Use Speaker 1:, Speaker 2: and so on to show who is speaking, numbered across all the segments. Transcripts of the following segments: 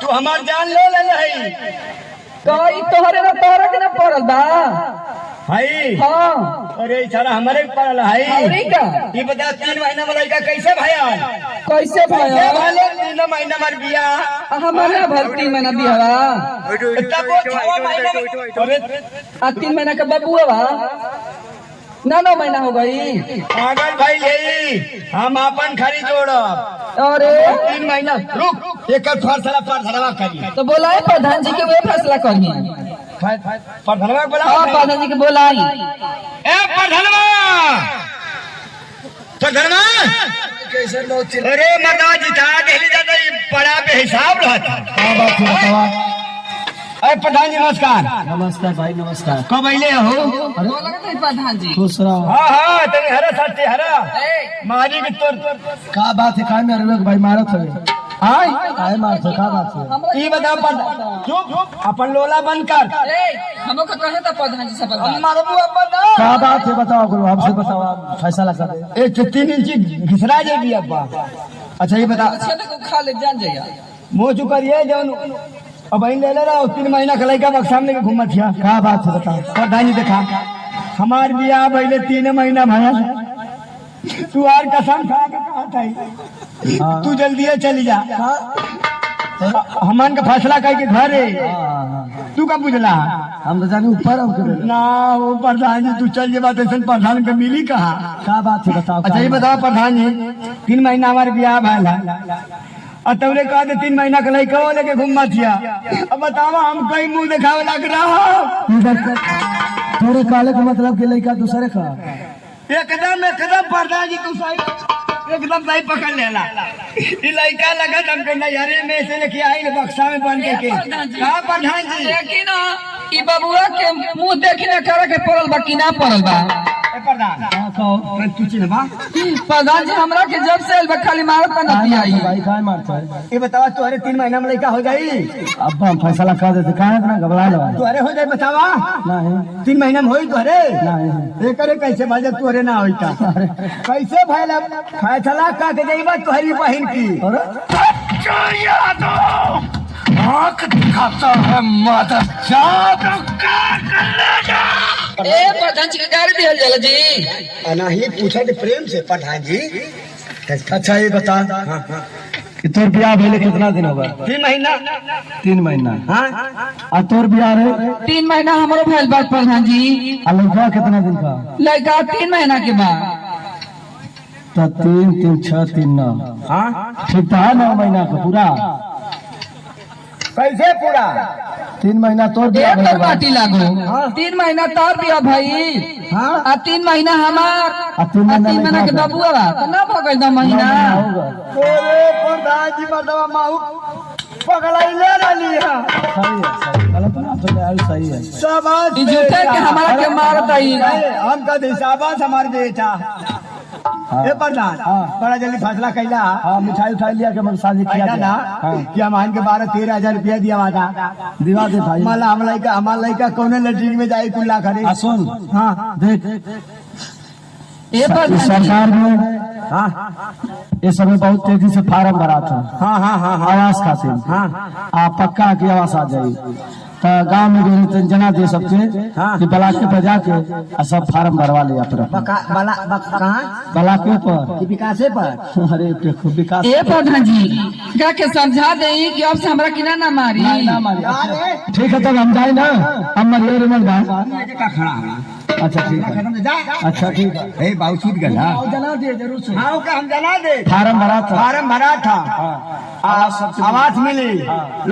Speaker 1: तू हमार जान ले ले
Speaker 2: कई तोहरे ना तोहरा के ना पड़ल बा
Speaker 1: भाई।
Speaker 2: हाँ
Speaker 1: अरे सारा हमारे पड़ल है
Speaker 2: अरे का
Speaker 1: ये बता 3 महीना में लड़का कैसे भया
Speaker 2: कैसे
Speaker 1: कैसे
Speaker 2: भया
Speaker 1: भाले 3 महीना मर बिया
Speaker 2: हमारा भर्ती में ना बिहवा
Speaker 1: तब वो 6 महीना अरे
Speaker 2: 3 महीना का बबुआ बा 9 महीना हो गई।
Speaker 1: पागल भाई यही हम अपन खरी जोड़ब
Speaker 2: अरे
Speaker 1: 3 महीना रुक एक फरसला करी
Speaker 2: तो बोलाए प्रधान जी के वे फैसला करी।
Speaker 1: प्रधानवा बोला
Speaker 2: हाँ प्रधान जी के बोलाई।
Speaker 1: ए प्रधानवा प्रधानवा अरे मता जिता दिल्ली जाता बड़ा बेहिसाब रहता।
Speaker 3: क्या बात है बतावा।
Speaker 1: अरे प्रधान जी नमस्कार।
Speaker 3: नमस्कार भाई नमस्कार।
Speaker 1: कब अइले हो?
Speaker 2: प्रधान जी
Speaker 3: खुश रहो।
Speaker 1: हाँ हाँ तनी हरा सच्चे हरा मारी की तोर
Speaker 3: का बात है काय में अरवे भाई मारत है
Speaker 1: हां
Speaker 3: काय मारत है का बात है
Speaker 1: ई बता चुप अपन लोला बंद कर
Speaker 2: हमो का कहे था प्रधान जी सब
Speaker 1: हम मारबू अपन
Speaker 3: का बात है बताओ गुरु हमसे बताओ आप फैसला कर दे।
Speaker 1: ए 3 इंची घिसरा जे भी अब्बा। अच्छा ये बता
Speaker 2: खा ले जान जाइए
Speaker 1: मुंह चुकरिए जौन अब इन ले रहा 3 महीना का लड़का बक सामने के घूमत हिया
Speaker 3: का बात है बताओ।
Speaker 1: प्रधान जी देखा हमार बियाह पहले 3 महीना भया तू आर कसम खा के कहा था तू जल्दी चली जा हमन का फैसला करके घर है तू का बुझला
Speaker 3: हम तो जाने ऊपर हम करे
Speaker 1: ना वो प्रधान जी तू चल जे बात ऐसा प्रधान के मिली कहा।
Speaker 3: का बात है बताओ।
Speaker 1: अच्छा ये बताओ प्रधान जी 3 महीना हमारे बियाह भया और तबरे कहा 3 महीना का लड़का हो लेके घूम थिया। अब बतावा हम कई मुंह दिखावे लग रहा
Speaker 3: थोड़े काले का मतलब के लड़का दूसरे का
Speaker 1: एकदम प्रधान जी तू सही एकदम सही पकड़ लेला ई लड़का लगा हम के नजरे में से लेके आई बक्सा में बंद के का प्रधान जी
Speaker 2: देखी ना ई बबुआ के मुंह देखी ना करे के पड़ल बा कि ना पड़ल बा।
Speaker 1: ए प्रधान हां कहो तू चिन्हवा
Speaker 2: प्रधान जी हमरा के जब से बा खाली मारत ना दिया आई
Speaker 3: भाई काय मारता है
Speaker 1: ये बतावा तोहरे 3 महीना में लड़का हो जाई
Speaker 3: अब हम फैसला कर देते काहे इतना घबरा लो।
Speaker 1: तोहरे हो जाई बतावा
Speaker 3: नहीं
Speaker 1: 3 महीना में होई तोहरे
Speaker 3: नहीं
Speaker 1: ये करे कैसे भाई तोहरे ना होई का कैसे भइला फैसला का के जाईबा तोहरी बहन की आंख दिखाता है माता जात
Speaker 2: ए प्रधान जी के गाड़ी दिहल जाला जी
Speaker 1: अना ही पूछा थे प्रेम से प्रधान जी।
Speaker 3: अच्छा ये बता कि तोर ब्याह भेले कितना दिन होगा।
Speaker 1: 3 महीना
Speaker 3: 3 महीना
Speaker 1: हाँ
Speaker 3: और तोर ब्याह रे
Speaker 2: 3 महीना हमरो भइल बा प्रधान जी।
Speaker 3: और लड़का कितना दिन का
Speaker 2: लड़का 3 महीना के बाद
Speaker 3: तो 3 3 6 3 9
Speaker 1: हाँ
Speaker 3: ठीक था 9 महीना का पूरा
Speaker 1: कैसे पूरा
Speaker 3: 3 महीना तोर ब्याह
Speaker 2: एक
Speaker 3: भेले बा।
Speaker 2: माटी लागो 3 महीना तोर बिया भाई
Speaker 1: हाँ
Speaker 2: आ 3 महीना हमार
Speaker 3: आ 3 महीना
Speaker 2: 3 महीना के
Speaker 3: लड़का
Speaker 2: बबुआ बा तो ना भगल 9 महीना
Speaker 3: होगा।
Speaker 1: अरे प्रधान जी बतावा माहू पगलाइले रहली है
Speaker 3: सही है सही गलत ना तो यार सही है।
Speaker 1: शाबाश
Speaker 2: ई झूठे के हमारा के मारत आई
Speaker 1: हम का दे शाबाश हमार बेटा ए प्रधान बड़ा जल्दी फैसला कैला
Speaker 3: हाँ मिठाई उठाई लिया के मन शादी किया
Speaker 1: कैला ना
Speaker 3: हाँ
Speaker 1: कि हम के 12-13 रुपया दिया वादा
Speaker 3: दिवा दे भाई।
Speaker 1: माला हम लड़का हमार लड़का कौन लैट्रिन में जाए कुल्ला करे
Speaker 3: आ सुन
Speaker 1: हाँ
Speaker 3: देख
Speaker 2: ए प्रधान जी
Speaker 3: सरकार में
Speaker 1: हाँ
Speaker 3: इस समय बहुत तेजी से फार्म भरा था
Speaker 1: हाँ हाँ हाँ हाँ
Speaker 3: आवास खातिर
Speaker 1: हाँ
Speaker 3: आ पक्का की आवास आ जाई तो गांव में गई तो जना दे सबके कि ब्लॉक के पर जाके आ सब फार्म भरवा लिया अपना
Speaker 1: कहाँ
Speaker 3: ब्लॉक पर
Speaker 1: विकासे पर
Speaker 3: अरे देखो विकास
Speaker 2: ए प्रधान जी का के समझा देई कि अब से हमरा किना ना मारी
Speaker 3: ना मारी। ठीक है तब हम जाए ना हम मरिए मत भाई।
Speaker 1: खड़ा है
Speaker 3: अच्छा ठीक है अच्छा ठीक है
Speaker 1: ए बाबू छूट गया
Speaker 3: जना दे जरूर से
Speaker 1: हाँ का हम जना दे
Speaker 3: फार्म भरा था
Speaker 1: फार्म भरा था आवास मिली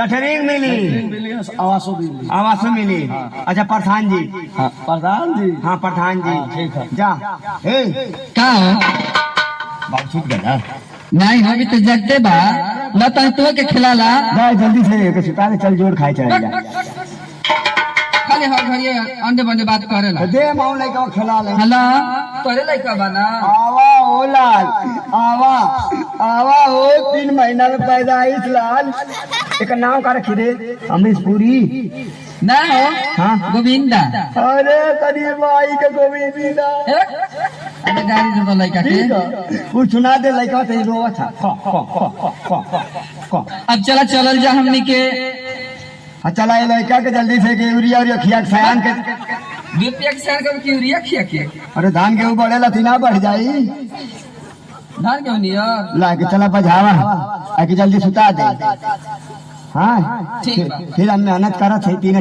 Speaker 1: लटरिंग मिली
Speaker 3: आवासों भी
Speaker 1: आवास मिली। अच्छा प्रधान जी
Speaker 3: हाँ प्रधान जी
Speaker 1: हाँ प्रधान जी
Speaker 3: ठीक है
Speaker 1: जा ए
Speaker 2: का
Speaker 1: बाबू छूट गया
Speaker 2: नहीं अभी तो जगते बा न तो तू के खिलाला
Speaker 1: जा जल्दी से सुता के चल जोड़ खाए चले जा
Speaker 2: खाली हर घरिए अंडे बंडे बात करेला
Speaker 1: दे माऊ लइका खिला ले
Speaker 2: हला तोरे लइका बना
Speaker 1: आवा हो लाल आवा आवा हो 3 महीना में पैदा इस लाल एक नाम का रखी रे अमरीश पुरी
Speaker 2: ना हो
Speaker 1: हाँ
Speaker 2: गोविंदा
Speaker 1: अरे करीब आई के गोविंदा
Speaker 2: अरे गाड़ी दे लइका के
Speaker 1: ठीक है वो सुना दे लइका ते रोवा था
Speaker 2: अब चला चलल जा हमनी के
Speaker 1: चला ये लड़का के जल्दी से के यूरिया और खिया के सयान के
Speaker 2: बीपीएक सैन का की यूरिया खिया के
Speaker 1: अरे धान गेहूं बढ़ेला तीना बढ़ जाई
Speaker 2: धान के होनी
Speaker 1: ला के चला बजावा आके जल्दी सुता दे हाँ
Speaker 2: ठीक बा।
Speaker 1: फिर हम मेहनत करत है तीन